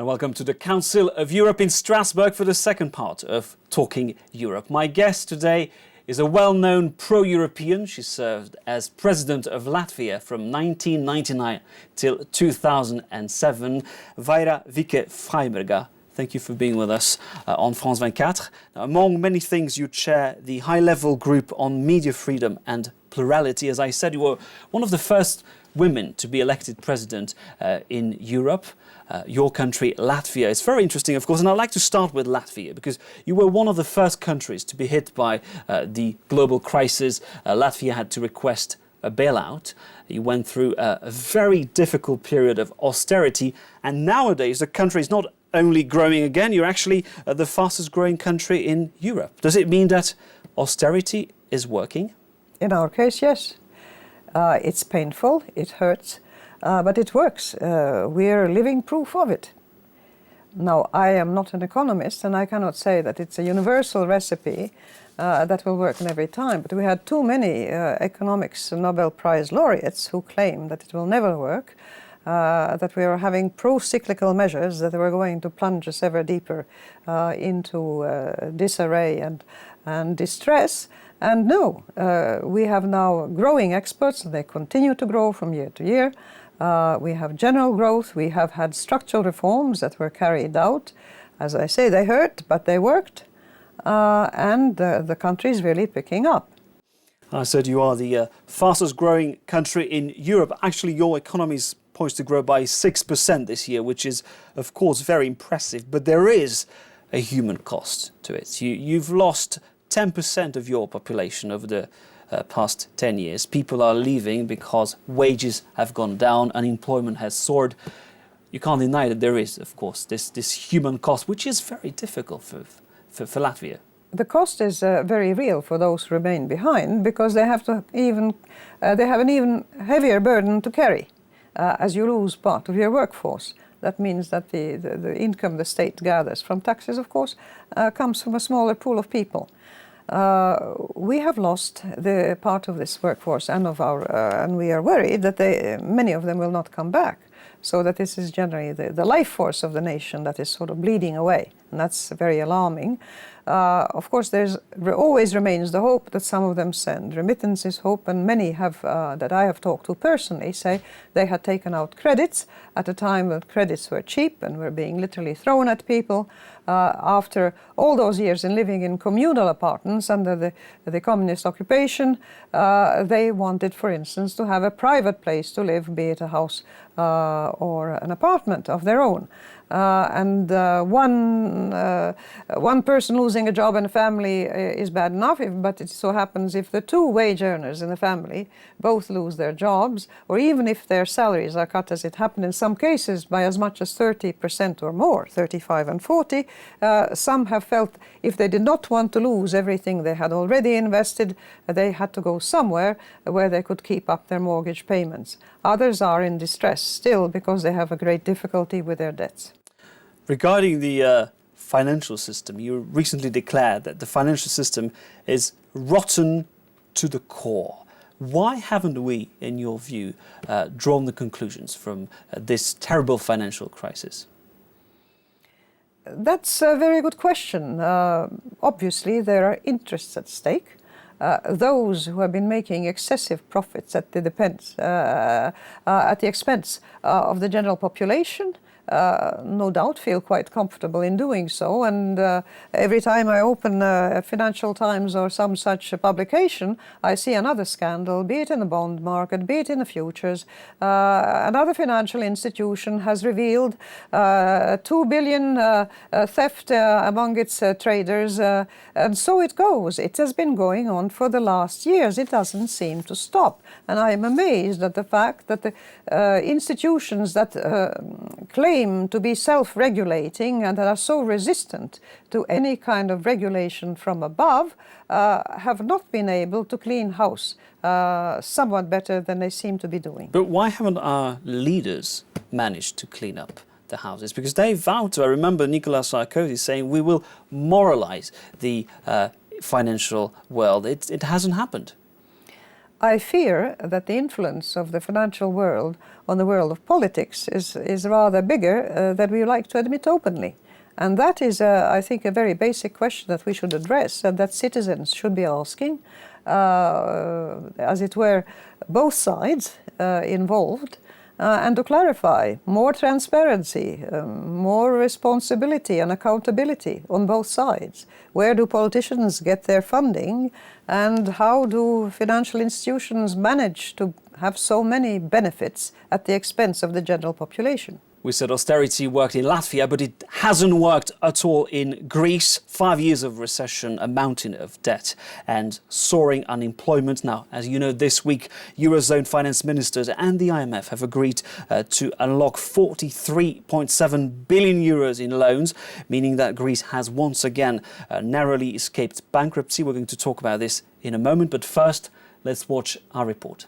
Welcome to the Council of Europe in Strasbourg for the second part of Talking Europe. My guest today is a well-known pro-European. She served as President of Latvia from 1999 till 2007, Vaira Vike-Freiberger. Thank you for being with us on France 24. Now, among many things, you chair the high-level group on media freedom and plurality. As I said, you were one of the first women to be elected president in Europe. Your country, Latvia, is very interesting, of course, and I'd like to start with Latvia because you were one of the first countries to be hit by the global crisis. Latvia had to request a bailout. You went through a very difficult period of austerity, and nowadays the country is not only growing again, you're actually the fastest growing country in Europe. Does it mean that austerity is working? In our case, yes. It's painful, it hurts. But it works. We're living proof of it. Now, I am not an economist, and I cannot say that it's a universal recipe that will work in every time. But we had too many economics Nobel Prize laureates who claim that it will never work, that we are having pro-cyclical measures that were going to plunge us ever deeper into disarray and distress. And no, we have now growing experts, and they continue to grow from year to year. We have general growth, we have had structural reforms that were carried out. As I say, they hurt, but they worked, and the country is really picking up. I said you are the fastest growing country in Europe. Actually, your economy is poised to grow by 6% this year, which is, of course, very impressive. But there is a human cost to it. You've lost 10% of your population over the past 10 years. People are leaving because wages have gone down, unemployment has soared. You can't deny that there is, of course, this human cost, which is very difficult for Latvia. The cost is very real for those who remain behind because they have an even heavier burden to carry as you lose part of your workforce. That means that the income the state gathers from taxes, of course, comes from a smaller pool of people. We have lost the part of this workforce and and we are worried that many of them will not come back. So that this is generally the life force of the nation that is sort of bleeding away, and that's very alarming. Of course, always remains the hope that some of them send remittances, hope, and many have that I have talked to personally say they had taken out credits at a time when credits were cheap and were being literally thrown at people. After all those years in living in communal apartments under the communist occupation, they wanted, for instance, to have a private place to live, be it a house or an apartment of their own. One person losing a job in a family is bad enough, but it so happens if the two wage earners in the family both lose their jobs, or even if their salaries are cut, as it happened in some cases, by as much as 30% or more, 35 and 40, some have felt if they did not want to lose everything they had already invested, they had to go somewhere where they could keep up their mortgage payments. Others are in distress still because they have a great difficulty with their debts. Regarding the financial system, you recently declared that the financial system is rotten to the core. Why haven't we, in your view, drawn the conclusions from this terrible financial crisis? That's a very good question. Obviously, there are interests at stake. Those who have been making excessive profits at the expense of the general population no doubt feel quite comfortable in doing so, and every time I open Financial Times or some such publication, I see another scandal, be it in the bond market, be it in the futures. Another financial institution has revealed 2 billion theft among its traders, and so it goes. It has been going on for the last years. It doesn't seem to stop, and I am amazed at the fact that the institutions that claim to be self-regulating and that are so resistant to any kind of regulation from above have not been able to clean house somewhat better than they seem to be doing. But why haven't our leaders managed to clean up the houses? Because they vowed to, I remember Nicolas Sarkozy saying, we will moralize the financial world. It hasn't happened. I fear that the influence of the financial world on the world of politics is rather bigger than we like to admit openly. And that is, I think, a very basic question that we should address and that citizens should be asking, as it were, both sides involved, and to clarify more transparency, more responsibility and accountability on both sides. Where do politicians get their funding, and how do financial institutions manage to have so many benefits at the expense of the general population? We said austerity worked in Latvia, but it hasn't worked at all in Greece. 5 years of recession, a mountain of debt and soaring unemployment. Now, as you know, this week, Eurozone finance ministers and the IMF have agreed to unlock 43.7 billion euros in loans, meaning that Greece has once again narrowly escaped bankruptcy. We're going to talk about this in a moment, but first, let's watch our report.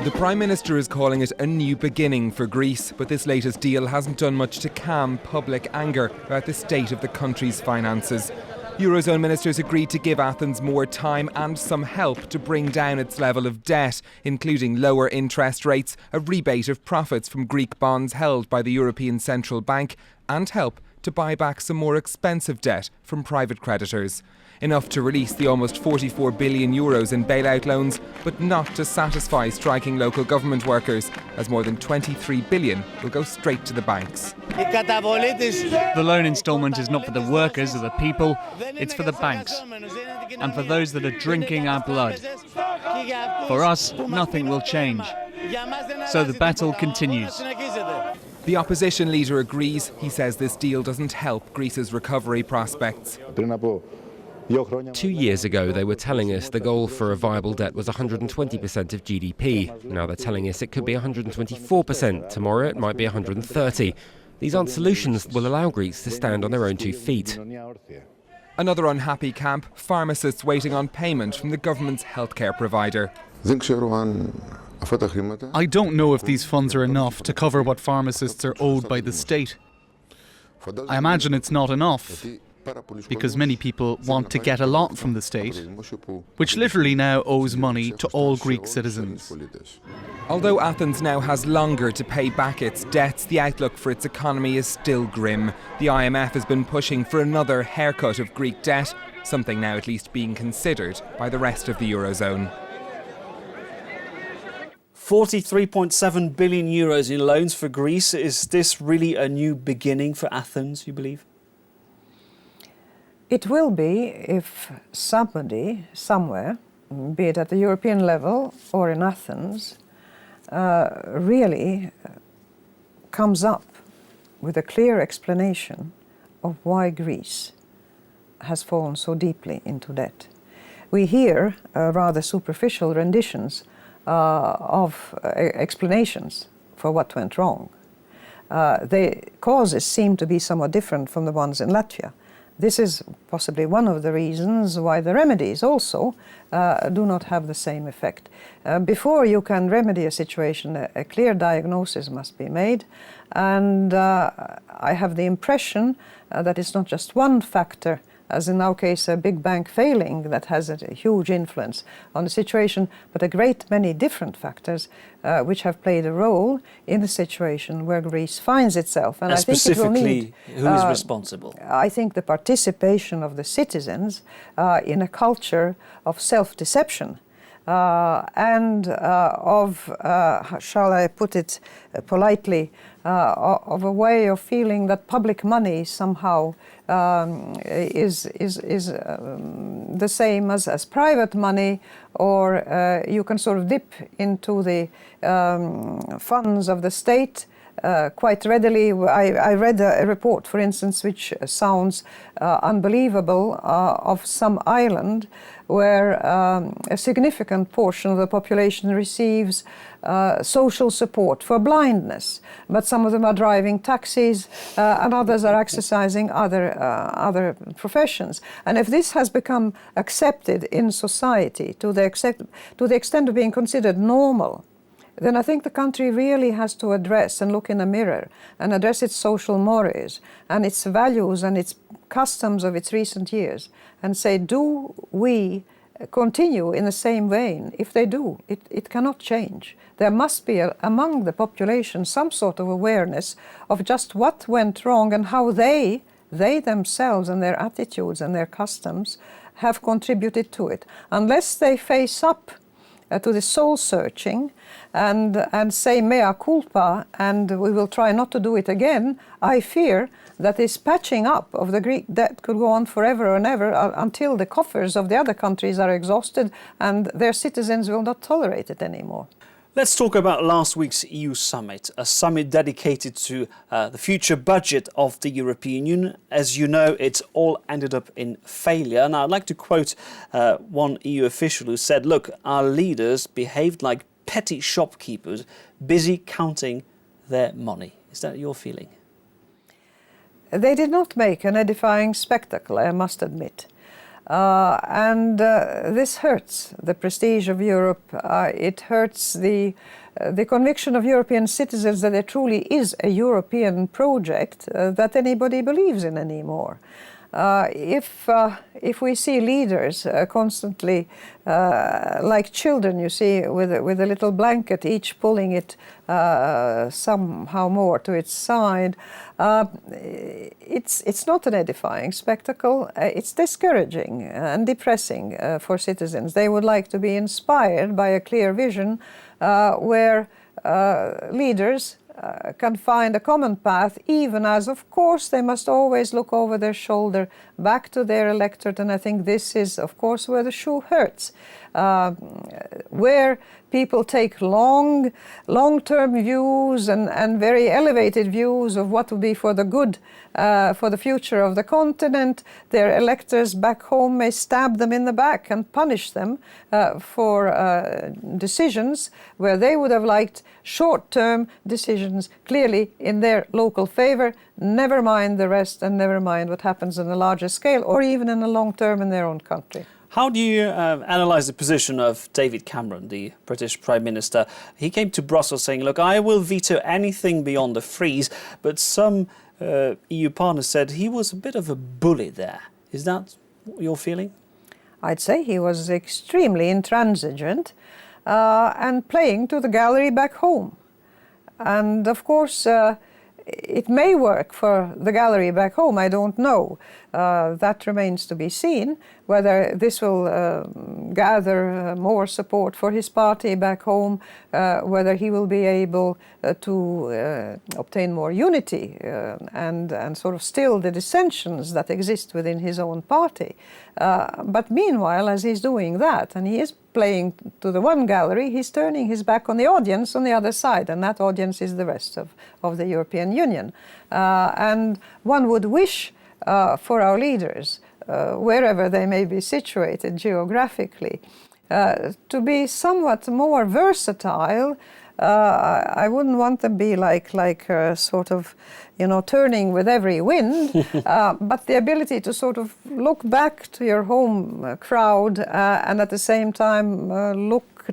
The Prime Minister is calling it a new beginning for Greece, but this latest deal hasn't done much to calm public anger about the state of the country's finances. Eurozone ministers agreed to give Athens more time and some help to bring down its level of debt, including lower interest rates, a rebate of profits from Greek bonds held by the European Central Bank, and help to buy back some more expensive debt from private creditors. Enough to release the almost 44 billion euros in bailout loans, but not to satisfy striking local government workers, as more than 23 billion will go straight to the banks. The loan instalment is not for the workers or the people, it's for the banks, and for those that are drinking our blood. For us, nothing will change. So the battle continues. The opposition leader agrees. He says this deal doesn't help Greece's recovery prospects. 2 years ago, they were telling us the goal for a viable debt was 120% of GDP. Now they're telling us it could be 124%. Tomorrow it might be 130%. These aren't solutions that will allow Greece to stand on their own 2 feet. Another unhappy camp, pharmacists waiting on payment from the government's healthcare provider. I don't know if these funds are enough to cover what pharmacists are owed by the state. I imagine it's not enough, because many people want to get a lot from the state, which literally now owes money to all Greek citizens. Although Athens now has longer to pay back its debts, the outlook for its economy is still grim. The IMF has been pushing for another haircut of Greek debt, something now at least being considered by the rest of the Eurozone. 43.7 billion euros in loans for Greece. Is this really a new beginning for Athens, you believe? It will be if somebody, somewhere, be it at the European level or in Athens, really comes up with a clear explanation of why Greece has fallen so deeply into debt. We hear rather superficial renditions of explanations for what went wrong. The causes seem to be somewhat different from the ones in Latvia. This is possibly one of the reasons why the remedies also do not have the same effect. Before you can remedy a situation, a clear diagnosis must be made, and I have the impression that it's not just one factor, as in our case a big bank failing, that has a huge influence on the situation, but a great many different factors which have played a role in the situation where Greece finds itself. And I think specifically, who is responsible? I think the participation of the citizens in a culture of self-deception and of, shall I put it politely, of a way of feeling that public money somehow is the same as private money, or you can sort of dip into the funds of the state quite readily. I read a report, for instance, which sounds unbelievable, of some island where a significant portion of the population receives social support for blindness, but some of them are driving taxis and others are exercising other professions. And if this has become accepted in society to the extent of being considered normal, then I think the country really has to address and look in a mirror and address its social mores and its values and its customs of its recent years and say, do we continue in the same vein, if they do, it cannot change. There must be among the population some sort of awareness of just what went wrong and how they themselves and their attitudes and their customs have contributed to it. Unless they face up to the soul searching and say mea culpa and we will try not to do it again, I fear that this patching up of the Greek debt could go on forever and ever until the coffers of the other countries are exhausted and their citizens will not tolerate it anymore. Let's talk about last week's EU summit, a summit dedicated to the future budget of the European Union. As you know, it's all ended up in failure. Now, I'd like to quote one EU official who said, look, our leaders behaved like petty shopkeepers, busy counting their money. Is that your feeling? They did not make an edifying spectacle, I must admit. This hurts the prestige of Europe. It hurts the conviction of European citizens that there truly is a European project that anybody believes in anymore. If we see leaders constantly, like children, you see, with a little blanket, each pulling it somehow more to its side, it's not an edifying spectacle. It's discouraging and depressing for citizens. They would like to be inspired by a clear vision where leaders can find a common path, even as, of course, they must always look over their shoulder back to their electorate. And I think this is, of course, where the shoe hurts, where people take long-term views and very elevated views of what will be for the good, for the future of the continent. Their electors back home may stab them in the back and punish them for decisions where they would have liked short-term decisions clearly in their local favor, never mind the rest and never mind what happens on a larger scale or even in the long term in their own country. How do you analyse the position of David Cameron, the British Prime Minister? He came to Brussels saying, look, I will veto anything beyond the freeze, but some EU partners said he was a bit of a bully there. Is that your feeling? I'd say he was extremely intransigent and playing to the gallery back home. And of course, it may work for the gallery back home, I don't know. That remains to be seen, whether this will gather more support for his party back home, whether he will be able to obtain more unity and sort of still the dissensions that exist within his own party. But meanwhile, as he's doing that, and he is playing to the one gallery, he's turning his back on the audience on the other side, and that audience is the rest of the European Union. And one would wish for our leaders, wherever they may be situated geographically, to be somewhat more versatile. I wouldn't want them to be like sort of, turning with every wind, but the ability to sort of look back to your home crowd and at the same time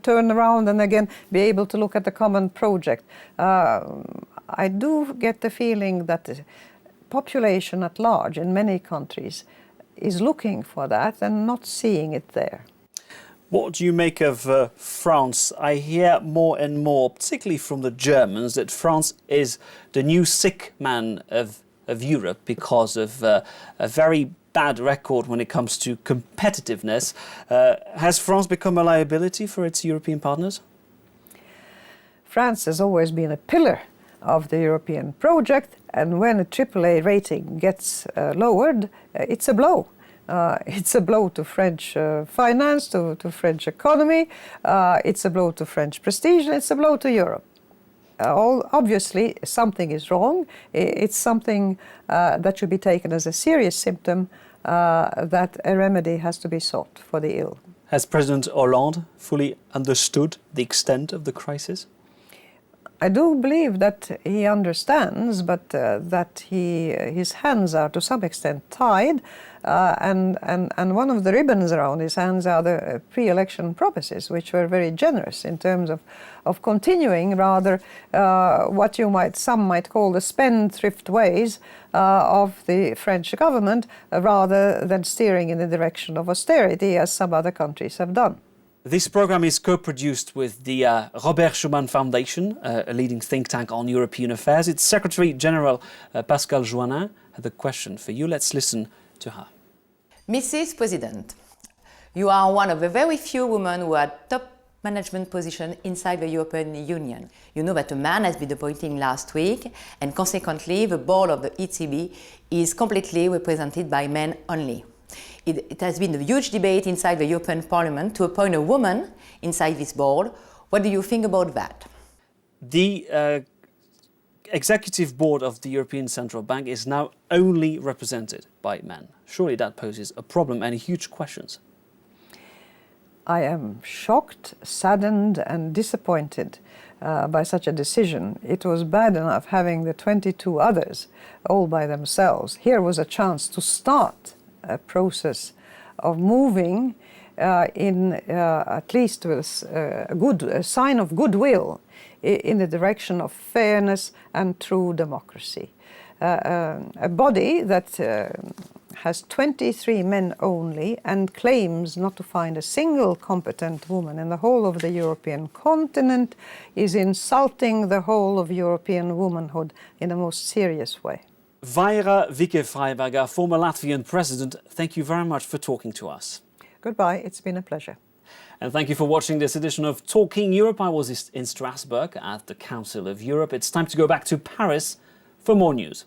turn around and again be able to look at the common project. I do get the feeling that the population at large in many countries is looking for that and not seeing it there. What do you make of France? I hear more and more, particularly from the Germans, that France is the new sick man of Europe because of a very bad record when it comes to competitiveness. Has France become a liability for its European partners? France has always been a pillar of the European project, and when a AAA rating gets lowered, it's a blow. It's a blow to French finance, to French economy, it's a blow to French prestige, and it's a blow to Europe. Obviously, something is wrong. It's something that should be taken as a serious symptom that a remedy has to be sought for the ill. Has President Hollande fully understood the extent of the crisis? I do believe that he understands, but that his hands are to some extent tied, and one of the ribbons around his hands are the pre-election promises, which were very generous in terms of continuing rather what some might call the spendthrift ways of the French government, rather than steering in the direction of austerity as some other countries have done. This programme is co-produced with the Robert Schuman Foundation, a leading think tank on European affairs. Its Secretary General, Pascale Joannin, had a question for you. Let's listen to her. Mrs. President, you are one of the very few women who had top management position inside the European Union. You know that a man has been appointed last week, and consequently the board of the ECB is completely represented by men only. It has been a huge debate inside the European Parliament to appoint a woman inside this board. What do you think about that? The executive board of the European Central Bank is now only represented by men. Surely that poses a problem and huge questions. I am shocked, saddened and disappointed by such a decision. It was bad enough having the 22 others all by themselves. Here was a chance to start a process of moving at least with a sign of goodwill in the direction of fairness and true democracy. A body that has 23 men only and claims not to find a single competent woman in the whole of the European continent is insulting the whole of European womanhood in a most serious way. Vaira Vike-Freiberger, former Latvian president, thank you very much for talking to us. Goodbye, it's been a pleasure. And thank you for watching this edition of Talking Europe. I was in Strasbourg at the Council of Europe. It's time to go back to Paris for more news.